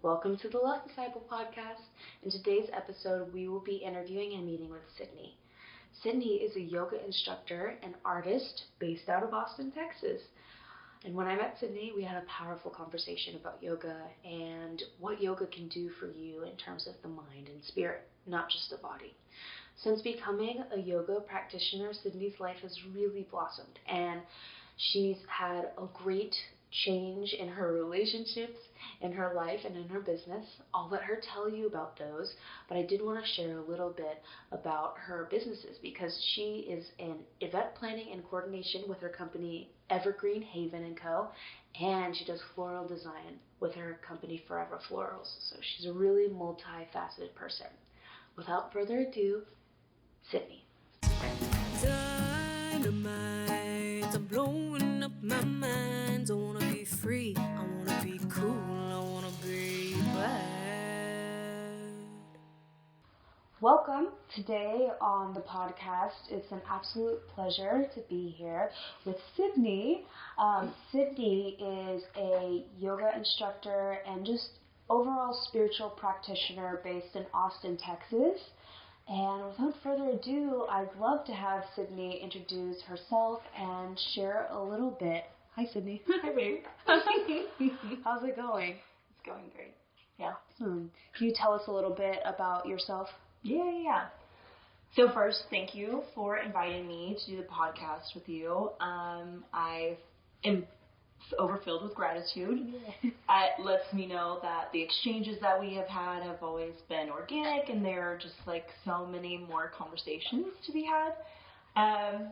Welcome to the Love Disciple podcast. In today's episode, we will be interviewing and meeting with Cydney. Cydney is a yoga instructor and artist based out of Austin, Texas. And when I met Cydney, we had a powerful conversation about yoga and what yoga can do for you in terms of the mind and spirit, not just the body. Since becoming a yoga practitioner, Cydney's life has really blossomed, and she's had a great change in her relationships, in her life, and in her business. I'll let her tell you about those, but I did want to share a little bit about her businesses because she is in event planning and coordination with her company Ervin-Hill & Co., and she does floral design with her company Forever Florals. So she's a really multifaceted person. Without further ado, Cydney. Dynamite, I'm blowing up my mind. I wanna be free, I wanna be cool, I wanna be bad. Welcome. Today on the podcast, it's an absolute pleasure to be here with Cydney. Cydney is a yoga instructor and just overall spiritual practitioner based in Austin, Texas. And without further ado, I'd love to have Cydney introduce herself and share a little bit. Hi, Cydney. Hi, babe. How's it going? It's going great. Yeah. Can you tell us a little bit about yourself? Yeah. So first, thank you for inviting me to do the podcast with you. I am overfilled with gratitude. It lets me know that the exchanges that we have had have always been organic, and there are just like so many more conversations to be had.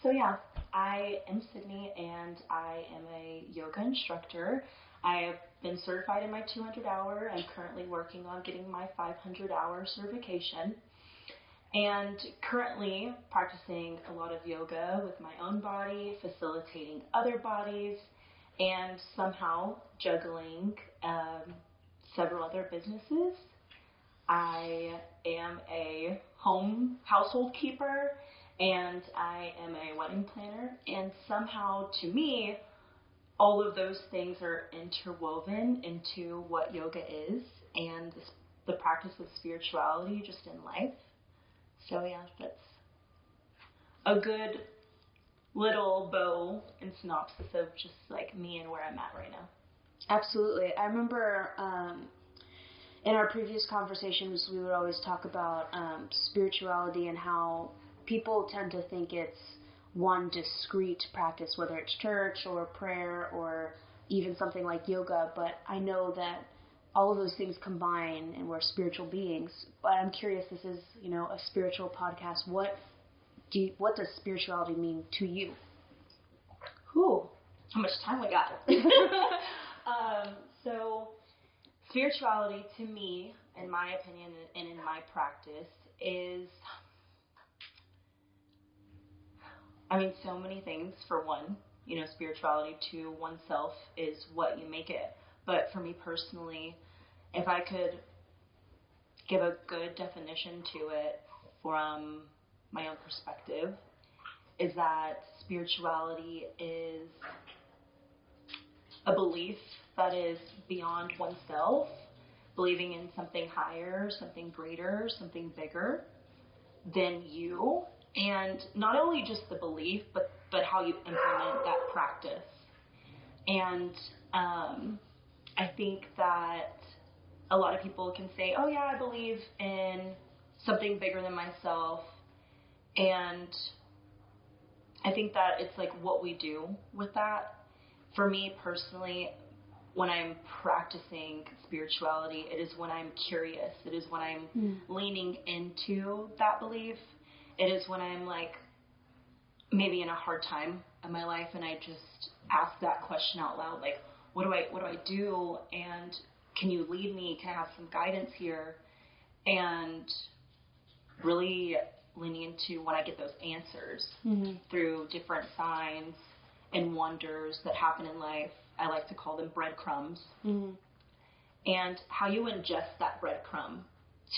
So yeah, I am Cydney, and I am a yoga instructor. I have been certified in my 200-hour. I'm currently working on getting my 500-hour certification, and currently practicing a lot of yoga with my own body, facilitating other bodies, and somehow juggling several other businesses. I am a household keeper, and I am a wedding planner, and somehow to me, all of those things are interwoven into what yoga is and the practice of spirituality just in life. So yeah, that's a good little bow and synopsis of just like me and where I'm at right now. Absolutely. I remember in our previous conversations, we would always talk about spirituality and how people tend to think it's one discrete practice, whether it's church or prayer or even something like yoga. But I know that all of those things combine and we're spiritual beings. But I'm curious, this is, a spiritual podcast. What does spirituality mean to you? How much time we got? So spirituality to me, in my opinion and in my practice, is, so many things. For one, spirituality to oneself is what you make it. But for me personally, if I could give a good definition to it from my own perspective, is that spirituality is a belief that is beyond oneself, believing in something higher, something greater, something bigger than you, and not only just the belief, but how you implement that practice. And I think that a lot of people can say, oh yeah, I believe in something bigger than myself, and I think that it's like what we do with that. For me personally, when I'm practicing spirituality, it is when I'm curious. It is when I'm leaning into that belief. It is when I'm like maybe in a hard time in my life, and I just ask that question out loud, like, what do I do? And can you lead me? Can I have some guidance here? And really leaning into when I get those answers through different signs and wonders that happen in life. I like to call them breadcrumbs. And how you ingest that breadcrumb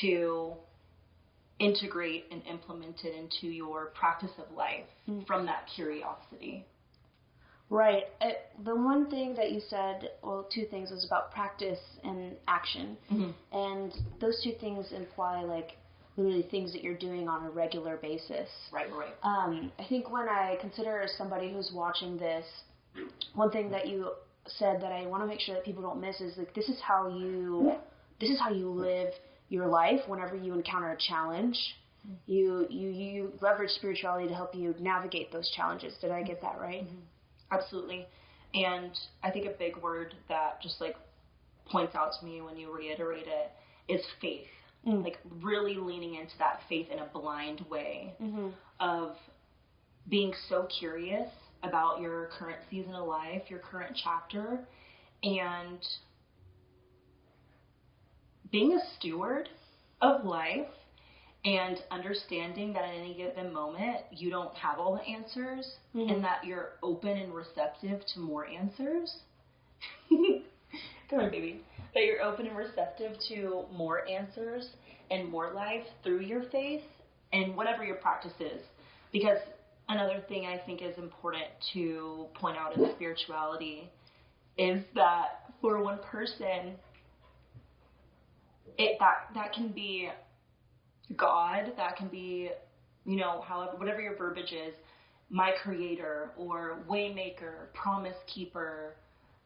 to integrate and implement it into your practice of life from that curiosity. Right. The one thing that you said, well, two things, was about practice and action. Mm-hmm. And those two things imply, like, literally things that you're doing on a regular basis. Right. I think when I consider somebody who's watching this, one thing that you said that I want to make sure that people don't miss is, like, this is how you live your life whenever you encounter a challenge. You leverage spirituality to help you navigate those challenges. Did I get that right? Mm-hmm. Absolutely. And I think a big word that just, like, points out to me when you reiterate it is faith. Like, really leaning into that faith in a blind way of being so curious about your current season of life, your current chapter, and being a steward of life and understanding that at any given moment you don't have all the answers and that you're open and receptive to more answers. Come on, baby. That you're open and receptive to more answers and more life through your faith and whatever your practice is. Because another thing I think is important to point out in spirituality is that for one person, that can be God, that can be, however, whatever your verbiage is, my creator or waymaker, promise keeper,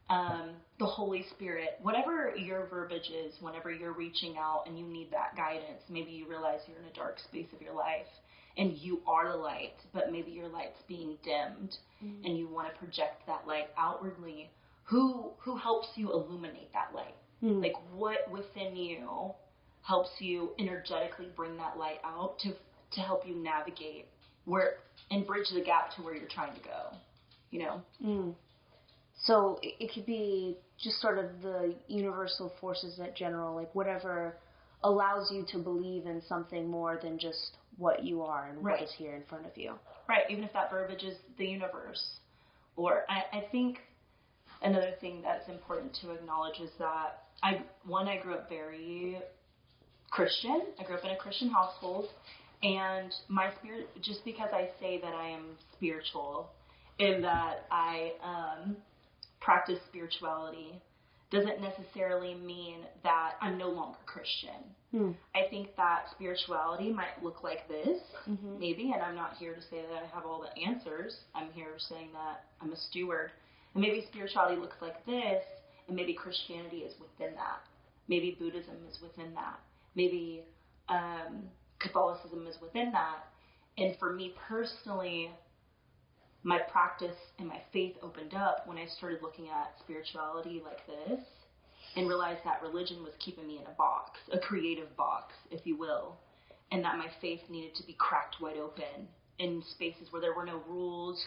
the Holy Spirit, whatever your verbiage is, whenever you're reaching out and you need that guidance, maybe you realize you're in a dark space of your life and you are the light, but maybe your light's being dimmed and you want to project that light outwardly. Who helps you illuminate that light? Like, what within you helps you energetically bring that light out to help you navigate where and bridge the gap to where you're trying to go, So it could be just sort of the universal forces in general, like whatever allows you to believe in something more than just what you are and what is here in front of you. Right, even if that verbiage is the universe. Or I think another thing that's important to acknowledge is that I grew up very Christian. I grew up in a Christian household, and my spirit, just because I say that I am spiritual and that I practice spirituality doesn't necessarily mean that I'm no longer Christian. I think that spirituality might look like this, maybe, and I'm not here to say that I have all the answers. I'm here saying that I'm a steward. And maybe spirituality looks like this, and maybe Christianity is within that. Maybe Buddhism is within that. Maybe Catholicism is within that. And for me personally, my practice and my faith opened up when I started looking at spirituality like this and realized that religion was keeping me in a box, a creative box, if you will, and that my faith needed to be cracked wide open in spaces where there were no rules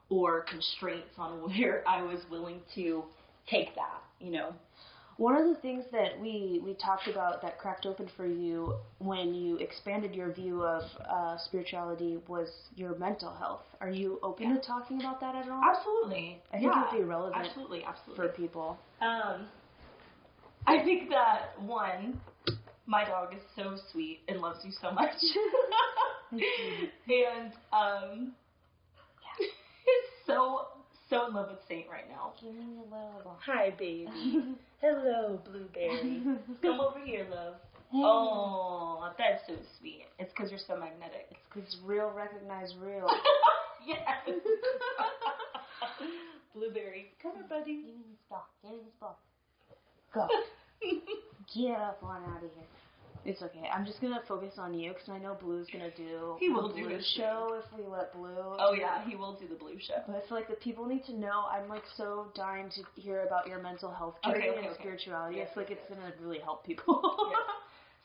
or constraints on where I was willing to take that, One of the things that we talked about that cracked open for you when you expanded your view of spirituality was your mental health. Are you open to talking about that at all? Absolutely. I think it would be relevant absolutely. for people. I think that, one, my dog is so sweet and loves you so much. And he's so in love with Saint right now. Give me a little. Hi, baby. Hello, Blueberry. Come over here, love. Hey. Oh, that's so sweet. It's because you're so magnetic. It's because real recognize real. Yes. Blueberry, come here, buddy. Give me this ball. Give me this ball. Go. Get up on out of here. It's okay. I'm just going to focus on you because I know Blue's going to do the Blue show if we let Blue. Oh, yeah, he will do the Blue show. But I feel like the people need to know. I'm, like, so dying to hear about your mental health journey and spirituality. Yes, I feel like it's going to really help people. Yes.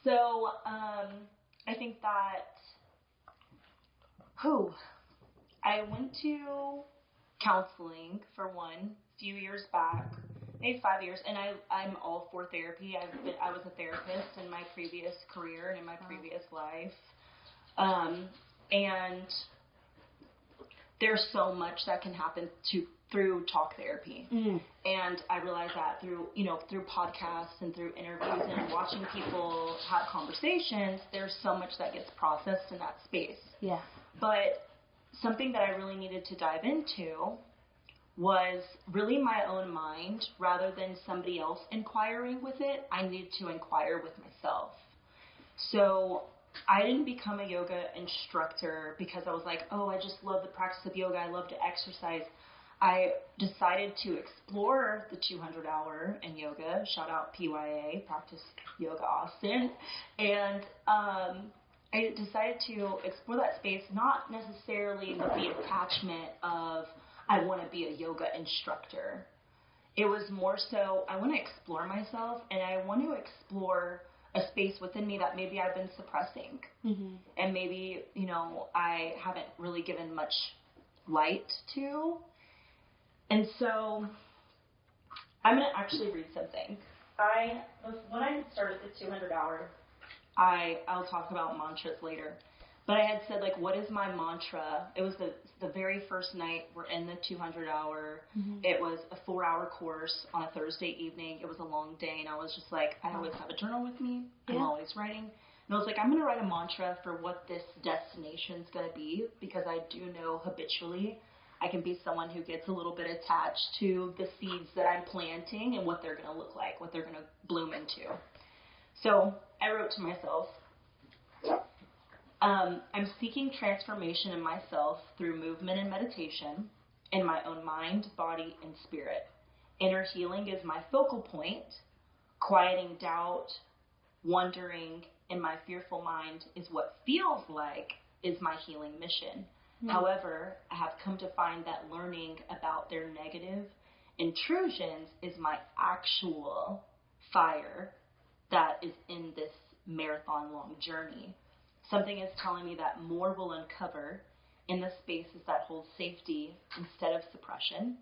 So, I think that, I went to counseling, for one, a few years back. Maybe 5 years, and I'm all for therapy. I was a therapist in my previous career and in my previous life, and there's so much that can happen through talk therapy, and I realized that through podcasts and through interviews and watching people have conversations, there's so much that gets processed in that space. Yeah. But something that I really needed to dive into was really my own mind rather than somebody else inquiring with it. I needed to inquire with myself. So I didn't become a yoga instructor because I was like, oh, I just love the practice of yoga. I love to exercise. I decided to explore the 200-hour in yoga. Shout out PYA, Practice Yoga Austin. And I decided to explore that space, not necessarily with the attachment of I want to be a yoga instructor. It was more so I want to explore myself, and I want to explore a space within me that maybe I've been suppressing. Mm-hmm. And maybe, I haven't really given much light to. And so I'm going to actually read something. When I started the 200-hour, I'll talk about mantras later. But I had said, what is my mantra? It was the very first night we're in the 200-hour. Mm-hmm. It was a 4-hour course on a Thursday evening. It was a long day, and I was just I always have a journal with me. Yeah. I'm always writing. And I was I'm going to write a mantra for what this destination's going to be, because I do know habitually I can be someone who gets a little bit attached to the seeds that I'm planting and what they're going to look like, what they're going to bloom into. So I wrote to myself, I'm seeking transformation in myself through movement and meditation in my own mind, body, and spirit. Inner healing is my focal point. Quieting doubt, wondering in my fearful mind is what feels like is my healing mission. Mm-hmm. However, I have come to find that learning about their negative intrusions is my actual fire that is in this marathon-long journey. Something is telling me that more will uncover in the spaces that hold safety instead of suppression.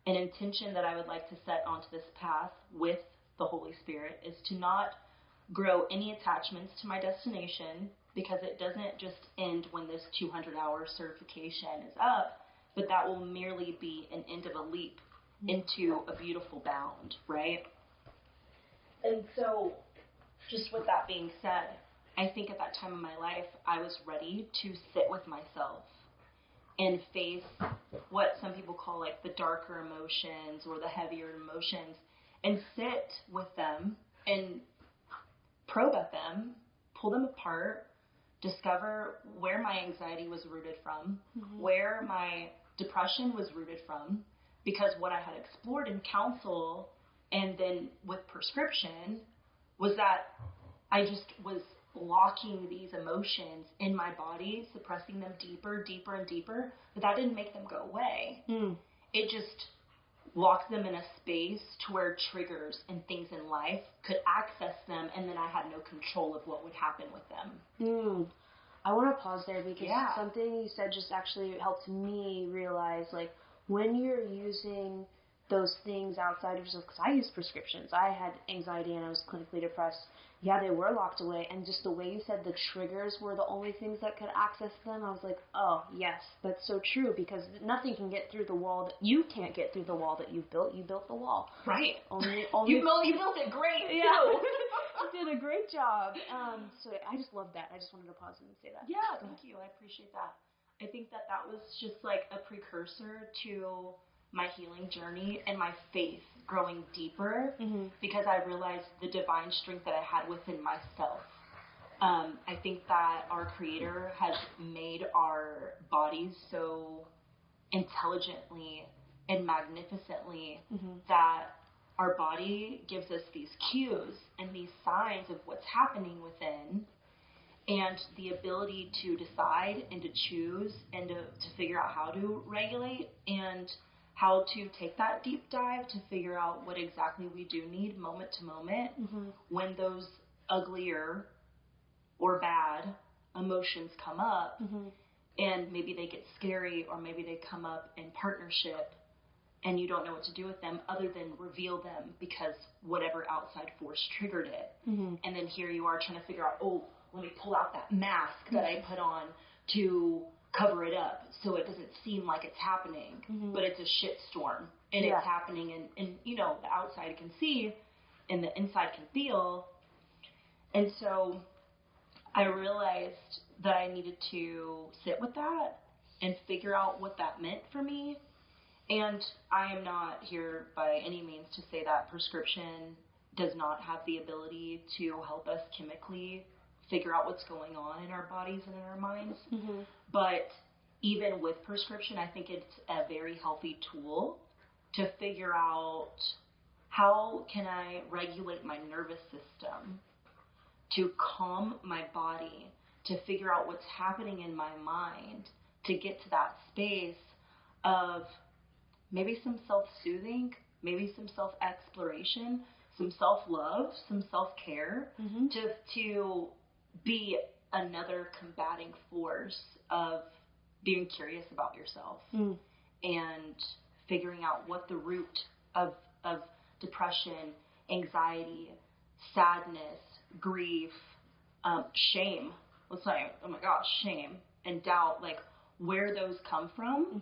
An intention that I would like to set onto this path with the Holy Spirit is to not grow any attachments to my destination, because it doesn't just end when this 200-hour certification is up, but that will merely be an end of a leap into a beautiful bound, right? And so, just with that being said, I think at that time in my life, I was ready to sit with myself and face what some people call the darker emotions or the heavier emotions, and sit with them and probe at them, pull them apart, discover where my anxiety was rooted from, mm-hmm. where my depression was rooted from, because what I had explored in counsel and then with prescription was that I just was locking these emotions in my body, suppressing them deeper, deeper, and deeper, but that didn't make them go away. Mm. It just locked them in a space to where triggers and things in life could access them, and then I had no control of what would happen with them. I want to pause there, because something you said just actually helped me realize, when you're using those things outside of yourself, because I used prescriptions. I had anxiety and I was clinically depressed. Yeah, they were locked away, and just the way you said the triggers were the only things that could access them, I was like, oh, yes, that's so true, because nothing can get through the wall that you can't get through the wall that you've built. You built the wall. Right. Only you built it great, too. Yeah. You did a great job. So I just love that. I just wanted to pause and say that. Yeah, thank you. I appreciate that. I think that was just a precursor to my healing journey and my faith growing deeper, mm-hmm. because I realized the divine strength that I had within myself. I think that our Creator has made our bodies so intelligently and magnificently, mm-hmm. that our body gives us these cues and these signs of what's happening within, and the ability to decide and to choose and to figure out how to regulate and how to take that deep dive to figure out what exactly we do need moment to moment, mm-hmm. when those uglier or bad emotions come up, mm-hmm. and maybe they get scary, or maybe they come up in partnership and you don't know what to do with them other than reveal them because whatever outside force triggered it. Mm-hmm. And then here you are trying to figure out, oh, let me pull out that mask mm-hmm. that I put on to cover it up so it doesn't seem like it's happening, mm-hmm. but it's a shitstorm, and it's happening, and the outside can see and the inside can feel. And so I realized that I needed to sit with that and figure out what that meant for me, And I am not here by any means to say that prescription does not have the ability to help us chemically figure out what's going on in our bodies and in our minds. Mm-hmm. But even with prescription, I think it's a very healthy tool to figure out how can I regulate my nervous system to calm my body, to figure out what's happening in my mind, to get to that space of maybe some self-soothing, maybe some self-exploration, some self-love, some self-care, Mm-hmm. to be another combating force of being curious about yourself and figuring out what the root of depression, anxiety, sadness, grief, shame, let's say, oh my gosh, shame and doubt, like where those come from,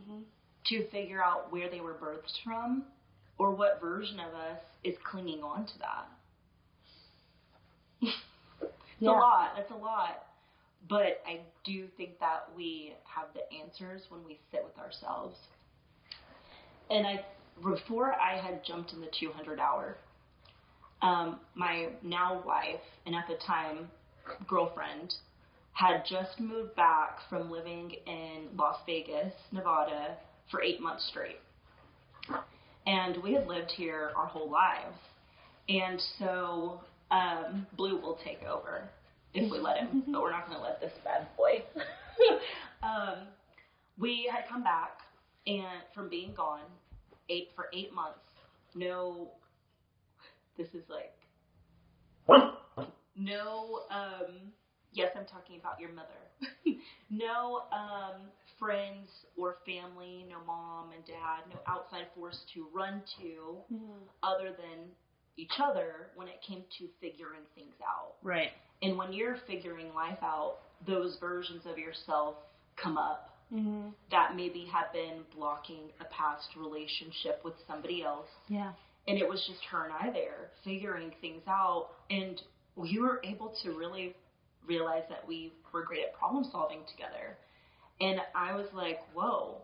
to figure out where they were birthed from or what version of us is clinging on to that. It's a lot. That's a lot. But I do think that we have the answers when we sit with ourselves. And before I had jumped in the 200-hour, my now wife, and at the time girlfriend, had just moved back from living in Las Vegas, Nevada, for 8 months straight. And we had lived here our whole lives. And so Blue will take over if we let him, but we're not going to let this bad boy. We had come back and from being gone for 8 months. No, this is like, no, yes, I'm talking about your mother. No friends or family, no mom and dad, no outside force to run to other than each other when it came to figuring things out. Right. And when you're figuring life out, those versions of yourself come up that maybe have been blocking a past relationship with somebody else. Yeah. And it was just her and I there figuring things out. And we were able to really realize that we were great at problem solving together. And I was like, whoa,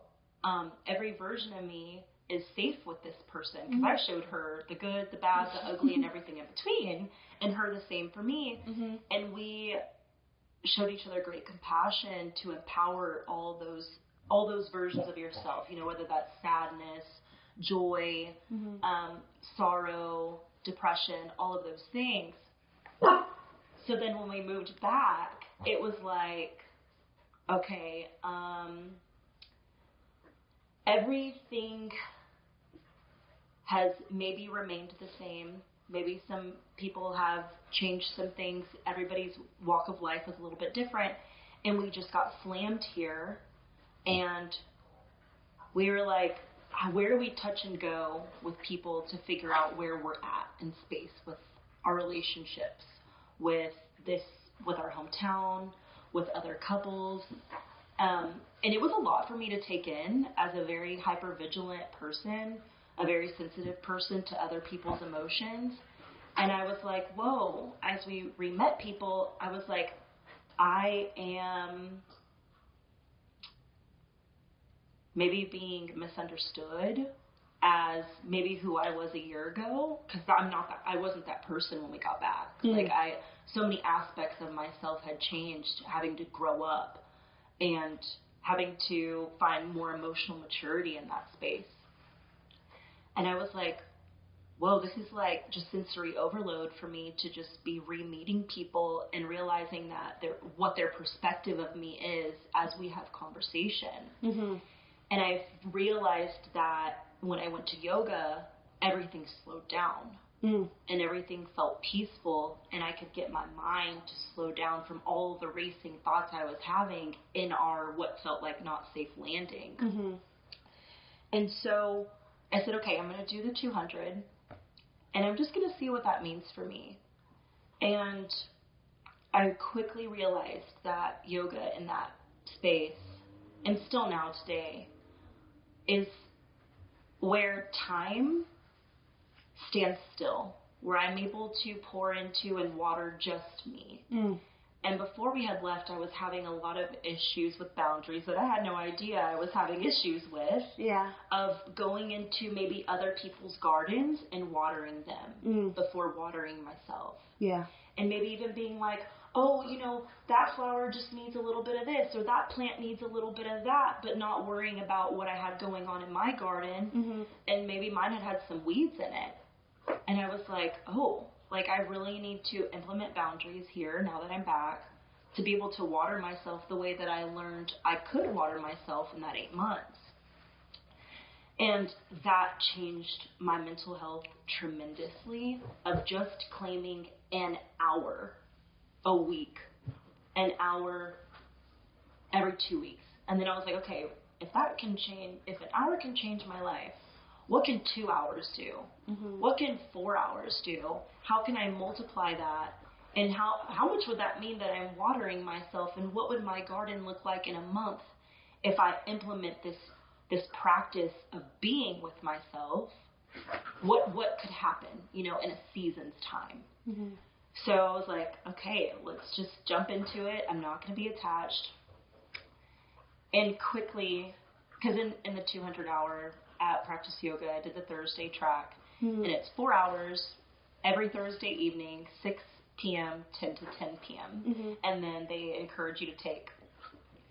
every version of me is safe with this person. Because I showed her the good, the bad, the ugly, and everything in between. And her the same for me. And we showed each other great compassion to empower all those versions of yourself. You know, whether that's sadness, joy, sorrow, depression, all of those things. So then when we moved back, it was like, okay, everything has maybe remained the same. Maybe some people have changed some things. Everybody's walk of life is a little bit different. And we just got slammed here. And we were like, where do we touch and go with people to figure out where we're at in space with our relationships, with our hometown, with other couples. And it was a lot for me to take in as a very hypervigilant person, a very sensitive person to other people's emotions. And I was like, whoa, as we re-met people, I was like, I am maybe being misunderstood as maybe who I was a year ago, because I wasn't that person when we got back. Like so many aspects of myself had changed, having to grow up and having to find more emotional maturity in that space. And I was like, whoa, this is like just sensory overload for me to just be re-meeting people and realizing that what their perspective of me is as we have conversation. And I realized that when I went to yoga, everything slowed down and everything felt peaceful, and I could get my mind to slow down from all the racing thoughts I was having in our what felt like not safe landing. And so I said, okay, I'm going to do the 200, and I'm just going to see what that means for me. And I quickly realized that yoga in that space, and still now today, is where time stands still, where I'm able to pour into and water just me. And before we had left, I was having a lot of issues with boundaries that I had no idea I was having issues with. Yeah. Of going into maybe other people's gardens and watering them before watering myself. Yeah. And maybe even being like, oh, that flower just needs a little bit of this, or that plant needs a little bit of that, but not worrying about what I had going on in my garden. And maybe mine had some weeds in it. And I was like, oh, like I really need to implement boundaries here now that I'm back to be able to water myself the way that I learned I could water myself in that 8 months. And that changed my mental health tremendously, of just claiming an hour a week, an hour every 2 weeks. And then I was like, okay, if an hour can change my life, what can 2 hours do? What can 4 hours do? How can I multiply that? And how much would that mean that I'm watering myself? And what would my garden look like in a month if I implement this practice of being with myself? What could happen, in a season's time? So I was like, okay, let's just jump into it. I'm not going to be attached. And quickly, because in the 200-hour at Practice Yoga, I did the Thursday track. And it's 4 hours every Thursday evening, 6 p.m. 10 to 10 p.m. And then they encourage you to take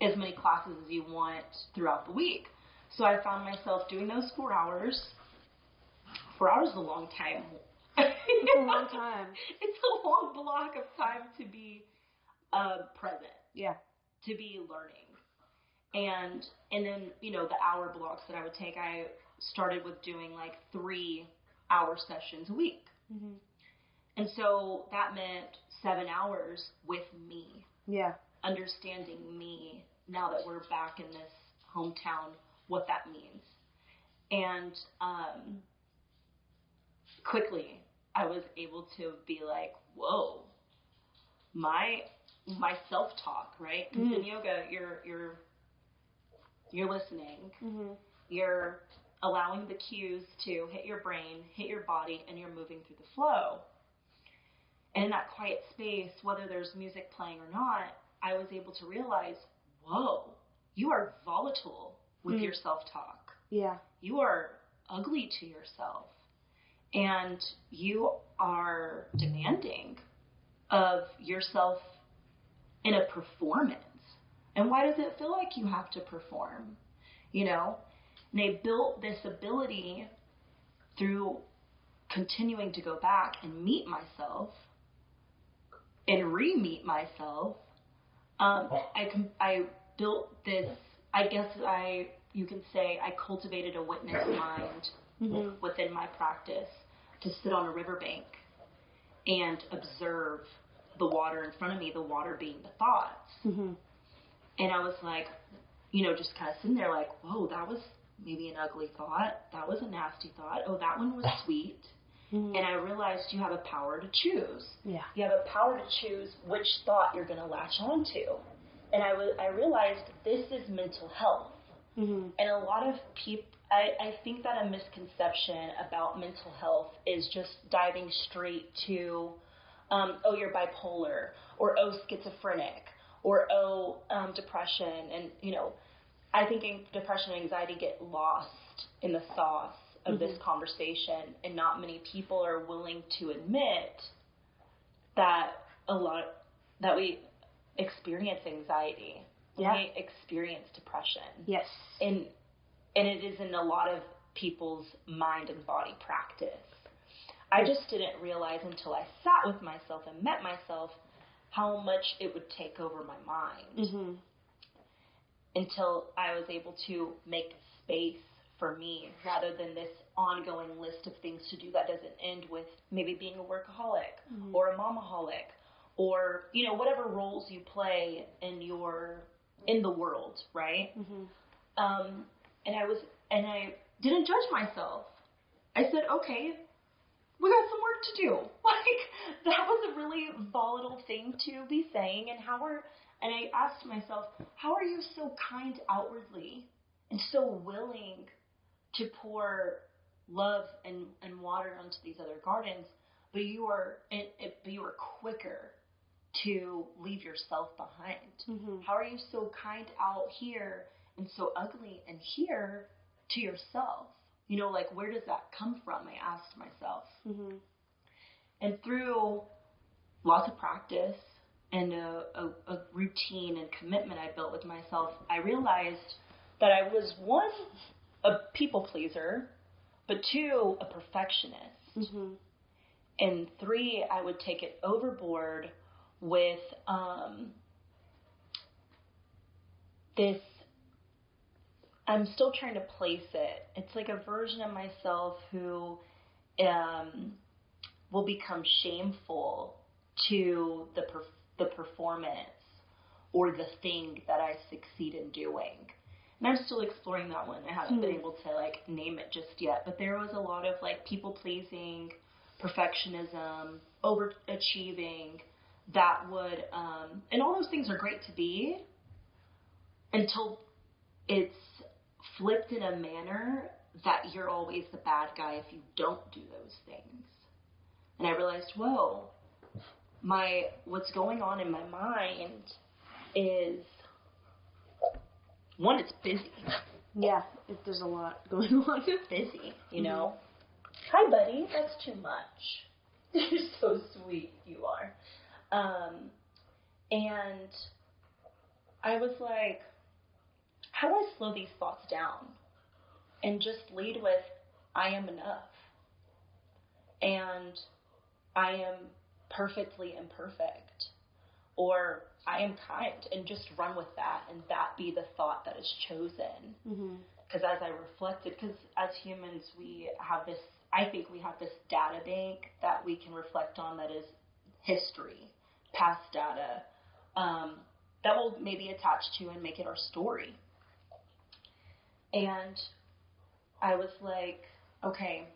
as many classes as you want throughout the week. So I found myself doing those 4 hours. 4 hours is a long time. It's a long time. It's a long block of time to be present. Yeah. To be learning. And then, the hour blocks that I would take, I started with doing like 3-hour sessions a week. And so that meant 7 hours with me. Yeah. Understanding me now that we're back in this hometown, what that means. And quickly I was able to be like, whoa, my self-talk, right? Because in yoga, you're listening. You're allowing the cues to hit your brain, hit your body, and you're moving through the flow. And in that quiet space, whether there's music playing or not, I was able to realize, whoa, you are volatile with your self-talk. Yeah. You are ugly to yourself. And you are demanding of yourself in a performance. And why does it feel like you have to perform? And they built this ability through continuing to go back and meet myself and re-meet myself. I built this, I guess you can say I cultivated a witness mind within my practice to sit on a riverbank and observe the water in front of me, the water being the thoughts. And I was like, just kind of sitting there like, whoa, that was maybe an ugly thought. That was a nasty thought. Oh, that one was sweet. And I realized you have a power to choose. Yeah. You have a power to choose which thought you're going to latch onto. And I realized this is mental health. And a lot of people, I think that a misconception about mental health is just diving straight to, oh, you're bipolar, or oh, schizophrenic, or oh, depression. And, I think depression and anxiety get lost in the sauce of this conversation, and not many people are willing to admit that that we experience anxiety. Yeah. We experience depression. Yes. And it is in a lot of people's mind and body practice. I just didn't realize until I sat with myself and met myself how much it would take over my mind. Until I was able to make space for me, rather than this ongoing list of things to do that doesn't end with maybe being a workaholic or a momaholic, or whatever roles you play in the world, right? And I didn't judge myself. I said, okay, we got some work to do. Like, that was a really volatile thing to be saying. And I asked myself, how are you so kind outwardly and so willing to pour love and water onto these other gardens, but you are quicker to leave yourself behind? Mm-hmm. How are you so kind out here and so ugly in here to yourself? You know, like, where does that come from? I asked myself. Mm-hmm. And through lots of practice and a routine and commitment I built with myself, I realized that I was, one, a people pleaser, but two, a perfectionist. Mm-hmm. And three, I would take it overboard with this, I'm still trying to place it. It's like a version of myself who will become shameful to the performance or the thing that I succeed in doing. And I'm still exploring that one. I haven't been able to, like, name it just yet. But there was a lot of, like, people-pleasing, perfectionism, overachieving that would, and all those things are great to be until it's flipped in a manner that you're always the bad guy if you don't do those things. And I realized, whoa, what's going on in my mind is, one, it's busy. Yeah, there's a lot going on. It's busy, you know. Hi, buddy. That's too much. You're so sweet. You are. And I was like, how do I slow these thoughts down and just lead with, I am enough. And I am perfectly imperfect. Or I am kind, and just run with that, and that be the thought that is chosen. Because as I reflected, because as humans we have this, I think we have this data bank that we can reflect on that is history, past data, that we'll maybe attach to and make it our story. And I was like, okay,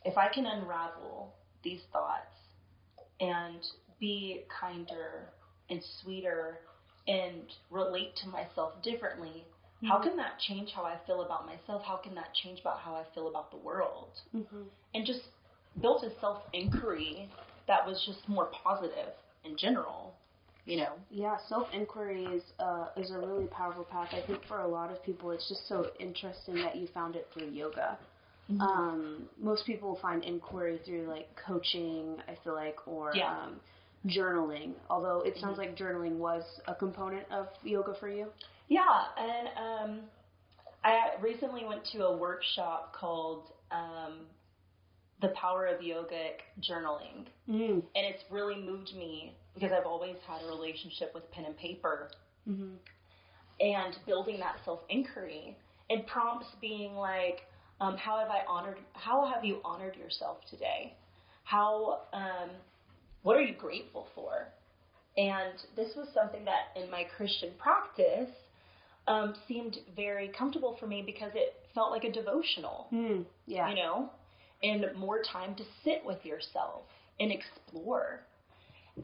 if I can unravel these thoughts and be kinder and sweeter and relate to myself differently, how can that change how I feel about myself? How can that change about how I feel about the world? And just built a self-inquiry that was just more positive in general, you know? Yeah, self-inquiry is a really powerful path. I think for a lot of people, it's just so interesting that you found it through yoga. Most people find inquiry through, like, coaching, I feel like, or journaling, although it sounds like journaling was a component of yoga for you. Yeah, and I recently went to a workshop called The Power of Yogic Journaling, and it's really moved me because I've always had a relationship with pen and paper, and building that self-inquiry, and prompts being like, how have you honored yourself today? What are you grateful for? And this was something that in my Christian practice seemed very comfortable for me because it felt like a devotional, you know, and more time to sit with yourself and explore.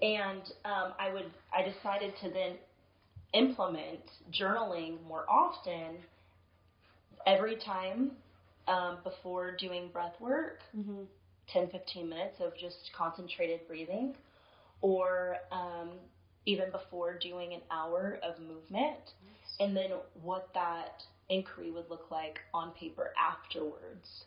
And I decided to then implement journaling more often every time before doing breath work, 10-15 minutes of just concentrated breathing, or even before doing an hour of movement, and then what that inquiry would look like on paper afterwards.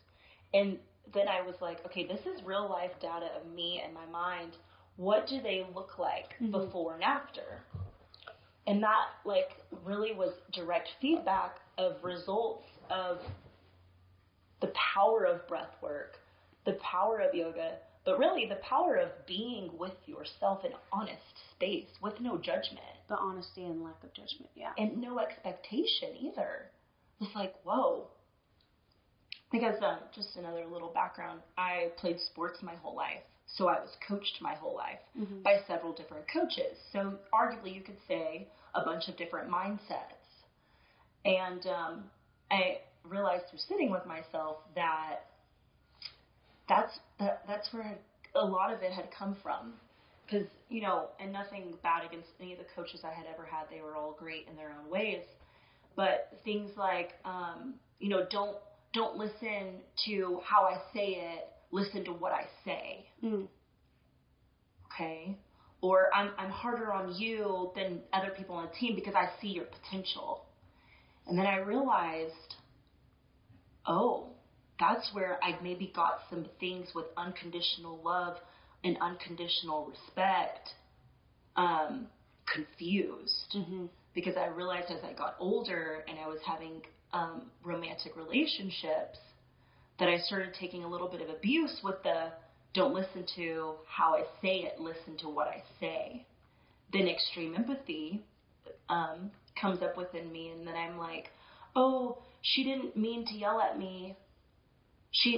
And then I was like, okay, this is real life data of me and my mind. What do they look like before and after? And that, like, really was direct feedback of results of the power of breath work, the power of yoga, but really the power of being with yourself in honest space with no judgment. The honesty and lack of judgment, yeah. And no expectation either. It's like, whoa. Because just another little background, I played sports my whole life. So I was coached my whole life by several different coaches. So arguably you could say a bunch of different mindsets. And I realized through sitting with myself that that's where a lot of it had come from. Because, you know, and nothing bad against any of the coaches I had ever had. They were all great in their own ways. But things like, you know, don't listen to how I say it. Listen to what I say. Okay? or I'm harder on you than other people on the team because I see your potential. And then I realized, oh, that's where I maybe got some things with unconditional love and unconditional respect confused. Mm-hmm. Because I realized as I got older and I was having romantic relationships that I started taking a little bit of abuse with the don't listen to how I say it, listen to what I say. Then extreme empathy comes up within me, and then I'm like, oh, she didn't mean to yell at me,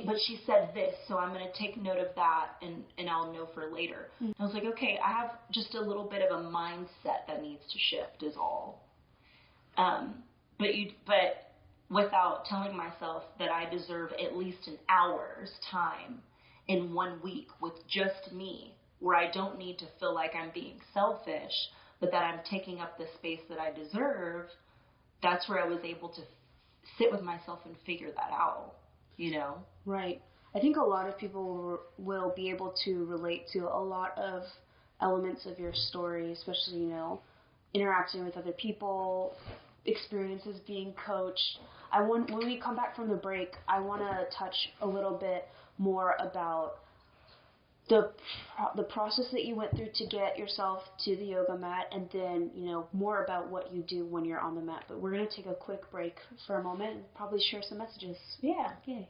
but she said this, so I'm going to take note of that, and I'll know for later. Mm-hmm. I was like, okay, I have just a little bit of a mindset that needs to shift is all. But without telling myself that I deserve at least an hour's time in 1 week with just me, where I don't need to feel like I'm being selfish, but that I'm taking up the space that I deserve, that's where I was able to sit with myself and figure that out, you know? Right. I think a lot of people will be able to relate to a lot of elements of your story, especially, you know, interacting with other people, experiences being coached. When we come back from the break, I want to touch a little bit more about the process that you went through to get yourself to the yoga mat, and then, you know, more about what you do when you're on the mat. But we're going to take a quick break for a moment and probably share some messages. Yeah. Yay.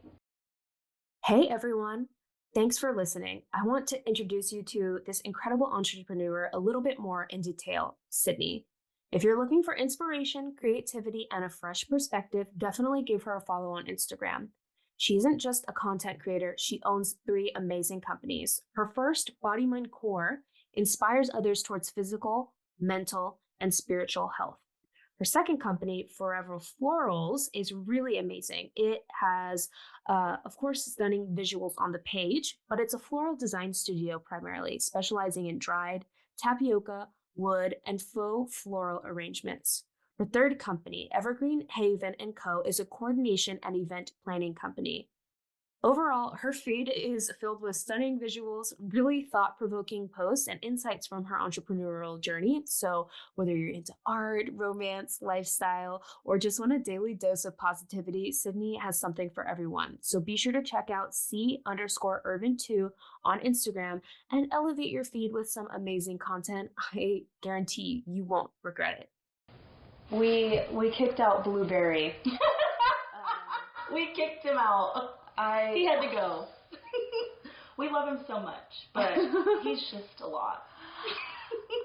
Hey everyone, thanks for listening. I want to introduce you to this incredible entrepreneur a little bit more in detail, Cydney. If you're looking for inspiration, creativity, and a fresh perspective, definitely give her a follow on Instagram. She isn't just a content creator, she owns 3 amazing companies. Her first, Body Mind Core, inspires others towards physical, mental, and spiritual health. Her second company, Forever Florals, is really amazing. It has, of course, stunning visuals on the page, but it's a floral design studio primarily, specializing in dried, tapioca, wood, and faux floral arrangements. Her third company, Evergreen Haven & Co., is a coordination and event planning company. Overall, her feed is filled with stunning visuals, really thought-provoking posts, and insights from her entrepreneurial journey. So whether you're into art, romance, lifestyle, or just want a daily dose of positivity, Cydney has something for everyone. So be sure to check out C_Ervin2 on Instagram and elevate your feed with some amazing content. I guarantee you won't regret it. We kicked out Blueberry. We kicked him out. He had to go. We love him so much, but he's just a lot.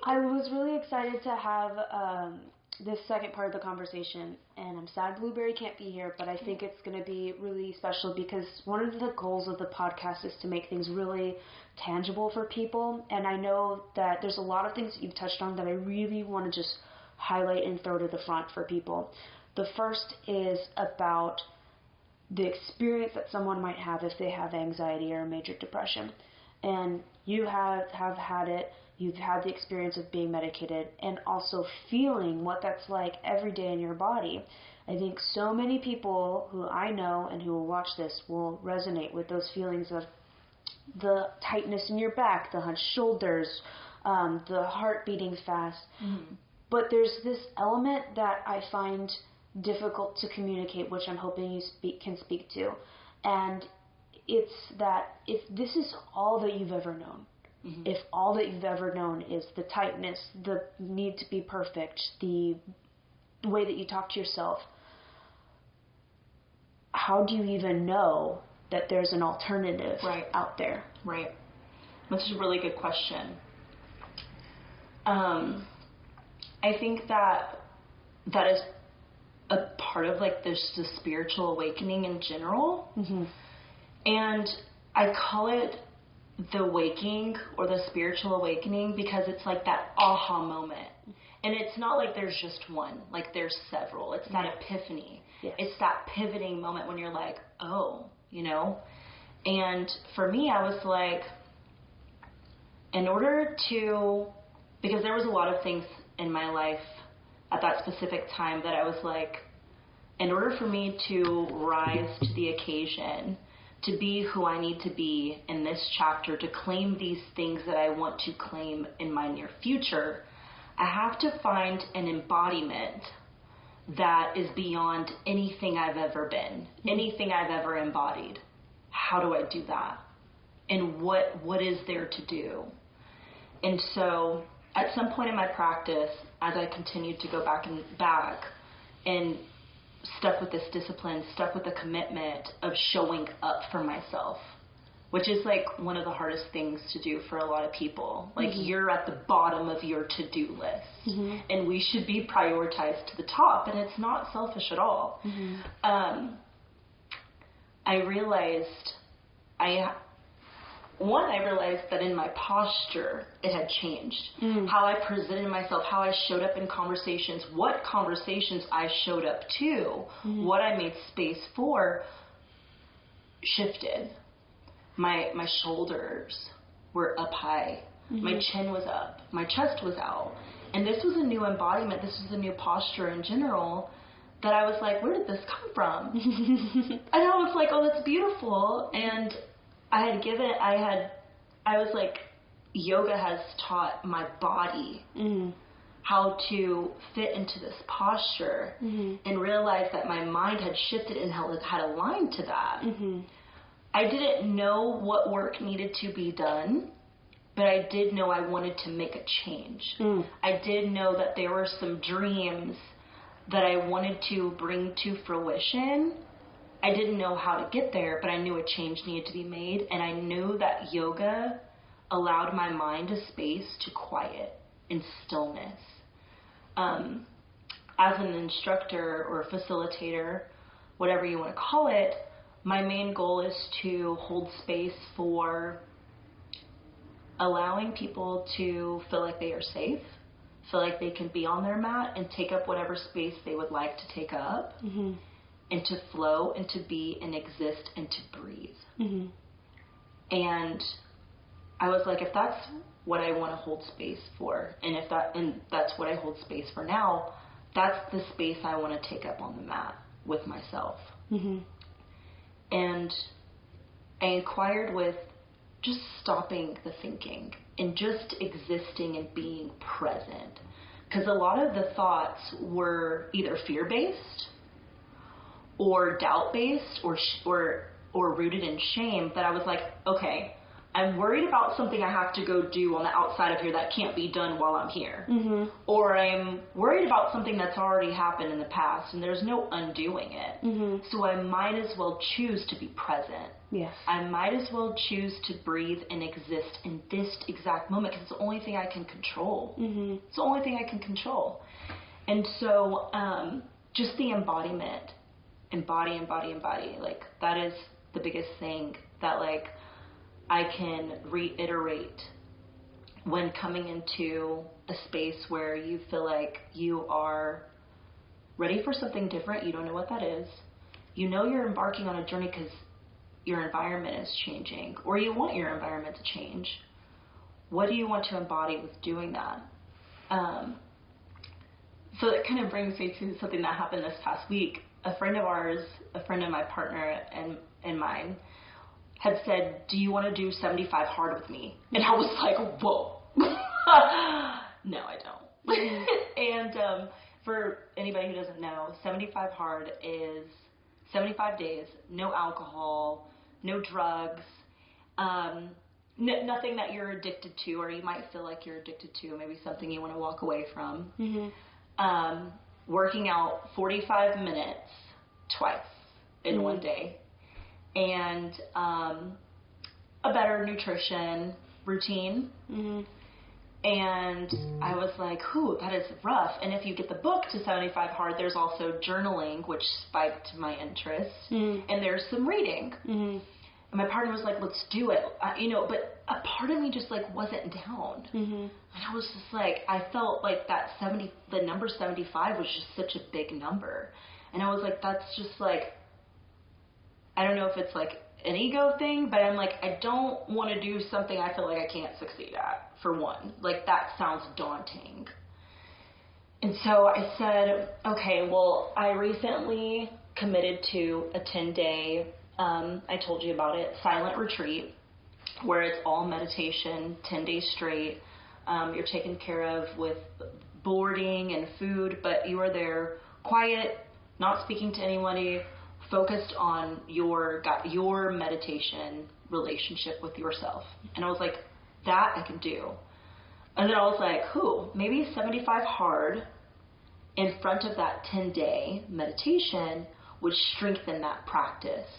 I was really excited to have this second part of the conversation, and I'm sad Blueberry can't be here, but I think it's going to be really special because one of the goals of the podcast is to make things really tangible for people, and I know that there's a lot of things that you've touched on that I really want to just highlight and throw to the front for people. The first is about the experience that someone might have if they have anxiety or major depression. And you have had it, you've had the experience of being medicated and also feeling what that's like every day in your body. I think so many people who I know and who will watch this will resonate with those feelings of the tightness in your back, the hunched shoulders, the heart beating fast. Mm-hmm. But there's this element that I find difficult to communicate, which I'm hoping you can speak to. And it's that if this is all that you've ever known, mm-hmm. if all that you've ever known is the tightness, the need to be perfect, the way that you talk to yourself, how do you even know that there's an alternative out there? Right. This is a really good question. I think that is a part of like the spiritual awakening in general. Mm-hmm. And I call it the waking or the spiritual awakening because it's like that aha moment. And it's not like there's just one, like there's several. It's that epiphany. Yes. It's that pivoting moment when you're like, oh, you know? And for me, I was like, in order to, because there was a lot of things in my life at that specific time that I was like, in order for me to rise to the occasion, to be who I need to be in this chapter, to claim these things that I want to claim in my near future, I have to find an embodiment that is beyond anything I've ever been, anything I've ever embodied. How do I do that? And what is there to do? And so at some point in my practice, as I continued to go back and stuck with this discipline, stuck with the commitment of showing up for myself, which is like one of the hardest things to do for a lot of people. Like you're at the bottom of your to-do list, and we should be prioritized to the top, and it's not selfish at all. I realized that in my posture, it had changed. How I presented myself, how I showed up in conversations, what conversations I showed up to, what I made space for, shifted. My shoulders were up high. My chin was up. My chest was out. And this was a new embodiment. This was a new posture in general that I was like, where did this come from? And I was like, oh, that's beautiful. And I was like, yoga has taught my body how to fit into this posture, and realized that my mind had shifted and had aligned to that. I didn't know what work needed to be done, but I did know I wanted to make a change. I did know that there were some dreams that I wanted to bring to fruition. I didn't know how to get there, but I knew a change needed to be made, and I knew that yoga allowed my mind a space to quiet in stillness. As an instructor or a facilitator, whatever you want to call it, my main goal is to hold space for allowing people to feel like they are safe, feel like they can be on their mat and take up whatever space they would like to take up, and to flow and to be and exist and to breathe. And I was like, if that's what I want to hold space for, and that's what I hold space for now, that's the space I want to take up on the mat with myself. And I inquired with just stopping the thinking and just existing and being present. Because a lot of the thoughts were either fear-based or doubt-based or rooted in shame, that I was like, okay, I'm worried about something I have to go do on the outside of here that can't be done while I'm here. Or I'm worried about something that's already happened in the past and there's no undoing it. So I might as well choose to be present. Yes. I might as well choose to breathe and exist in this exact moment, because it's the only thing I can control. It's the only thing I can control. And so just the embodiment, embody, like that is the biggest thing that like I can reiterate when coming into a space where you feel like you are ready for something different. You don't know what that is. You know you're embarking on a journey because your environment is changing, or you want your environment to change. What do you want to embody with doing that? So that kind of brings me to something that happened this past week. A friend of ours, a friend of my partner and mine, had said, do you want to do 75 hard with me? And I was like, whoa. No, I don't. And for anybody who doesn't know, 75 hard is 75 days, no alcohol, no drugs, nothing that you're addicted to or you might feel like you're addicted to, maybe something you want to walk away from. Working out 45 minutes twice in one day. And a better nutrition routine. And I was like, that is rough. And if you get the book to 75 Hard, there's also journaling, which spiked my interest. And there's some reading. And my partner was like, let's do it. But a part of me just like wasn't down. And I was just like, I felt like the number 75 was just such a big number. And I was like, that's just like, I don't know if it's like an ego thing, but I'm like, I don't want to do something I feel like I can't succeed at, for one. Like, that sounds daunting. And so I said, okay, well, I recently committed to a 10-day I told you about it, silent retreat, where it's all meditation, 10 days straight. You're taken care of with boarding and food, but you are there quiet, not speaking to anybody, focused on your meditation relationship with yourself. And I was like, that I can do. And then I was like, maybe 75 hard in front of that 10-day meditation would strengthen that practice,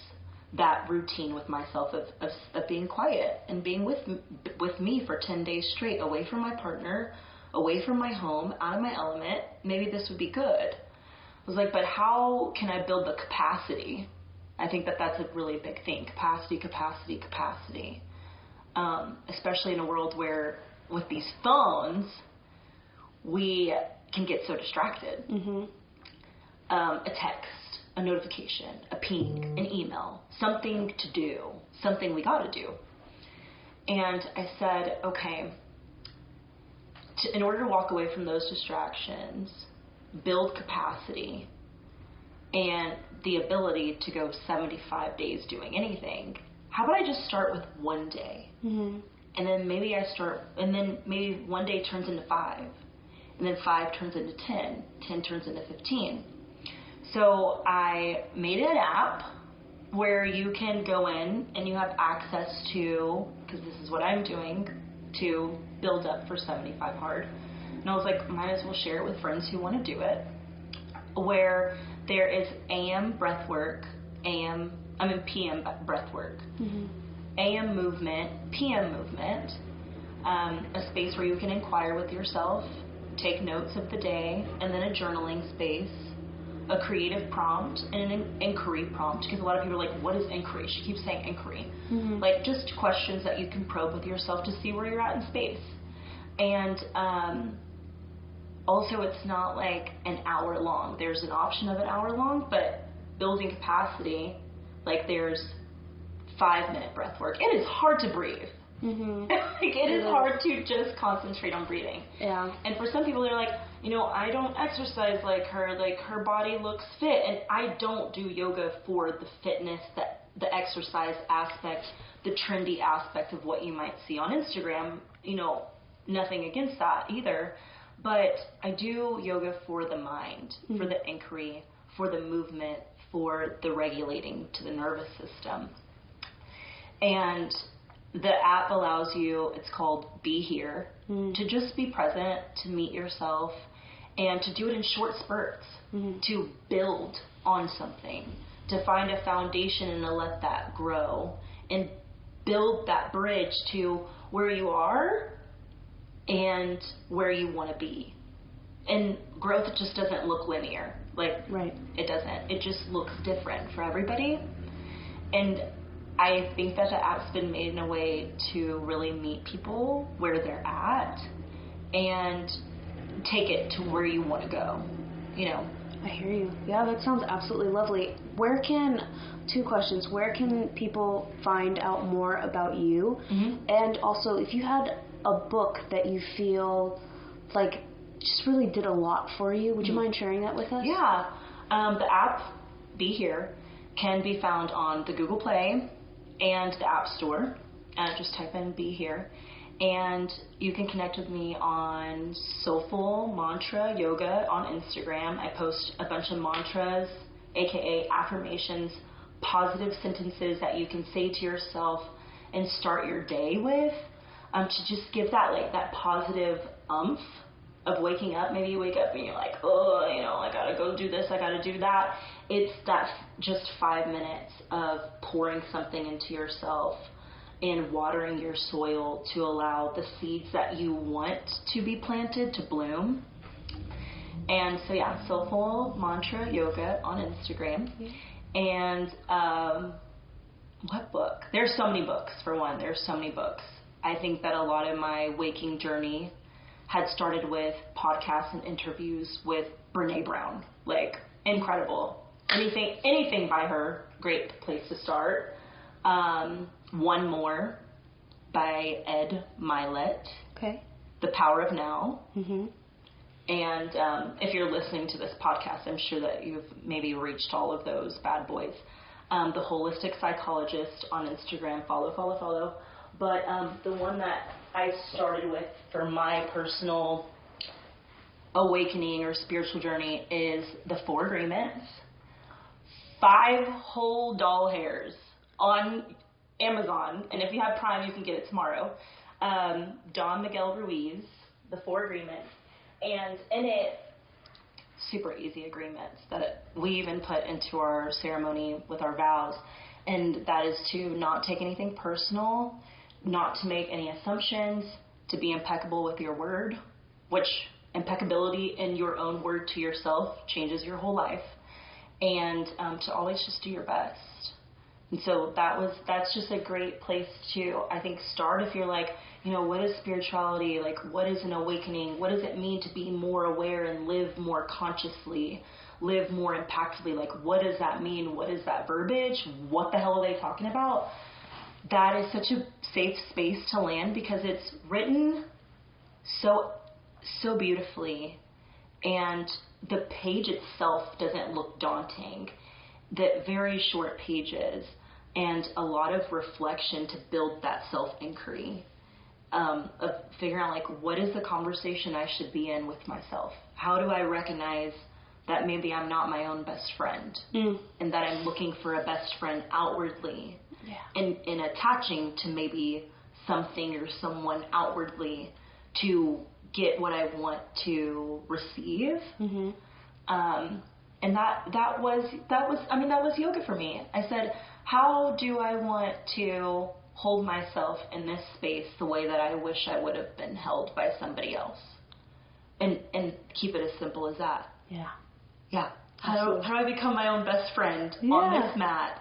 that routine with myself of being quiet and being with me for 10 days straight, away from my partner, away from my home, out of my element. Maybe this would be good. I was like, but how can I build the capacity? I think that's a really big thing. Capacity. Especially in a world where with these phones, we can get so distracted. Mm-hmm. A text, a notification, a ping, an email, something to do, something we got to do. And I said, okay, in order to walk away from those distractions, build capacity and the ability to go 75 days doing anything, how about I just start with one day? Mm-hmm. And then maybe maybe one day turns into 5. And then 5 turns into 10. 10 turns into 15. So I made an app where you can go in and you have access to, because this is what I'm doing, to build up for 75 hard. And I was like, might as well share it with friends who want to do it, where there is PM breath work, AM Mm-hmm. AM movement, PM movement, a space where you can inquire with yourself, take notes of the day, and then a journaling space, a creative prompt, and an inquiry prompt, because a lot of people are like, what is inquiry? She keeps saying inquiry. Mm-hmm. Like, just questions that you can probe with yourself to see where you're at in space. And also, it's not like an hour long. There's an option of an hour long, but building capacity, like there's 5-minute breath work. It is hard to breathe. Mm-hmm. It is hard to just concentrate on breathing. Yeah. And for some people, they're like, I don't exercise like her body looks fit. And I don't do yoga for the fitness, the exercise aspect, the trendy aspect of what you might see on Instagram. Nothing against that either. But I do yoga for the mind, for the inquiry, for the movement, for the regulating to the nervous system. And the app allows you, it's called Be Here, to just be present, to meet yourself, and to do it in short spurts, to build on something, to find a foundation and to let that grow, and build that bridge to where you are and where you want to be. And growth just doesn't look linear. Right. It doesn't. It just looks different for everybody. And I think that the app's been made in a way to really meet people where they're at and take it to where you want to go, I hear you. Yeah, that sounds absolutely lovely. 2 questions. Where can people find out more about you? Mm-hmm. And also, if you had a book that you feel like just really did a lot for you, would you mind sharing that with us? Yeah. The app, Be Here, can be found on the Google Play and the App Store. Just type in Be Here. And you can connect with me on Soulful Mantra Yoga on Instagram. I post a bunch of mantras, aka affirmations, positive sentences that you can say to yourself and start your day with, to just give that that positive umph of waking up. Maybe you wake up and you're like, I gotta go do this, I gotta do that. It's that just 5 minutes of pouring something into yourself and watering your soil to allow the seeds that you want to be planted to bloom. And so Soulful Mantra Yoga on Instagram. And what book? There's so many books, for one. There's so many books. I think that a lot of my waking journey had started with podcasts and interviews with Brene Brown. Incredible. Anything by her, great place to start. One More by Ed Milet. Okay. The Power of Now. Mm-hmm. And if you're listening to this podcast, I'm sure that you've maybe reached all of those bad boys. the holistic psychologist on Instagram. Follow. But the one that I started with for my personal awakening or spiritual journey is the 4 Agreements. 5 whole doll hairs on Amazon, and if you have Prime, you can get it tomorrow. Don Miguel Ruiz, the 4 Agreements, and in it, super easy agreements that we even put into our ceremony with our vows, and that is to not take anything personal, not to make any assumptions, to be impeccable with your word, which impeccability in your own word to yourself changes your whole life, and to always just do your best. And so that's just a great place to, I think, start if you're like, what is spirituality? Like, what is an awakening? What does it mean to be more aware and live more consciously, live more impactfully? Like, what does that mean? What is that verbiage? What the hell are they talking about? That is such a safe space to land because it's written so beautifully, and the page itself doesn't look daunting. The very short pages and a lot of reflection to build that self-inquiry of figuring out, like, what is the conversation I should be in with myself? How do I recognize that maybe I'm not my own best friend and that I'm looking for a best friend outwardly and attaching to maybe something or someone outwardly to get what I want to receive. And that was yoga for me. I said, how do I want to hold myself in this space the way that I wish I would have been held by somebody else? And keep it as simple as that. Yeah. How do I become my own best friend on this mat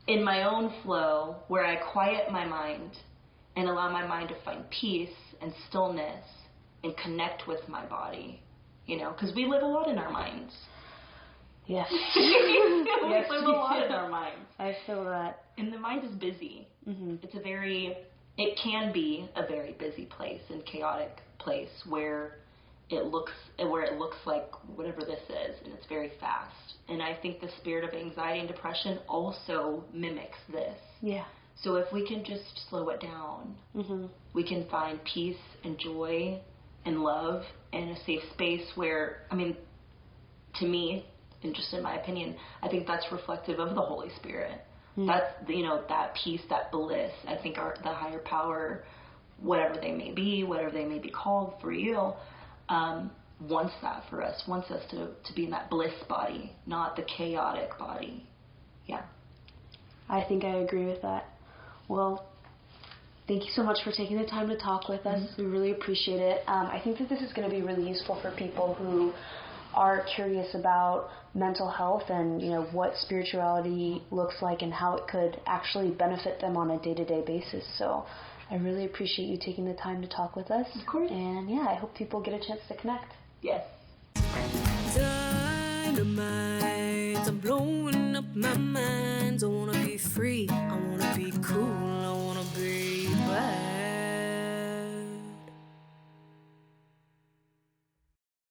in my own flow, where I quiet my mind and allow my mind to find peace and stillness and connect with my body, because we live a lot in our minds. Yes. We live a lot in our minds. I feel that. And the mind is busy. It can be a very busy place and chaotic place where it looks like whatever this is, and it's very fast. And I think the spirit of anxiety and depression also mimics this. Yeah. So if we can just slow it down, we can find peace and joy and love in a safe space where, to me, and just in my opinion, I think that's reflective of the Holy Spirit. That's, that peace, that bliss. I think the higher power, whatever they may be called for you, wants that for us, wants us to be in that bliss body, not the chaotic body. Yeah. I think I agree with that. Well, thank you so much for taking the time to talk with us. We really appreciate it. I think that this is going to be really useful for people who are curious about mental health and, what spirituality looks like and how it could actually benefit them on a day-to-day basis. So I really appreciate you taking the time to talk with us. Of course. And I hope people get a chance to connect. Yes. Dynamite, I'm blowing up my mind. I wanna be free, I wanna be cool.